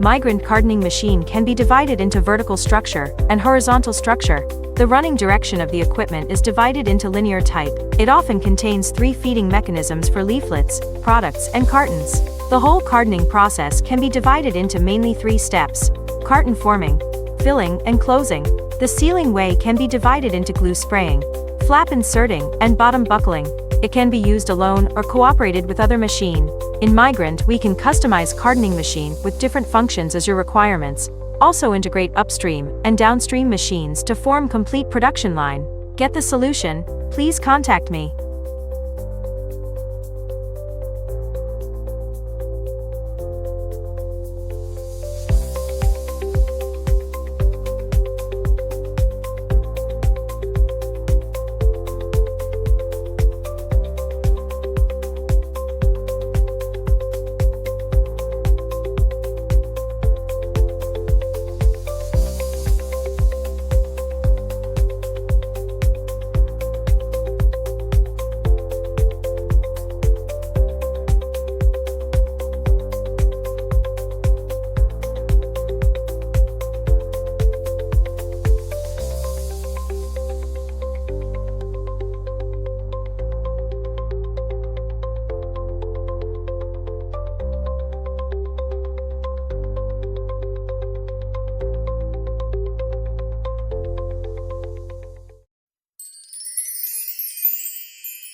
migrant cartoning machine can be divided into vertical structure and horizontal structure. The running direction of the equipment is divided into linear type. It often contains 3 feeding mechanisms for leaflets, products, and cartons. The whole cartoning process can be divided into mainly 3 steps: carton forming, filling, and closing. The sealing way can be divided into glue spraying, flap inserting, and bottom buckling. It can be used alone or cooperated with other machine. In Migrant, we can customize cartoning machine with different functions as your requirements. Also integrate upstream and downstream machines to form complete production line. Get the solution? Please contact me.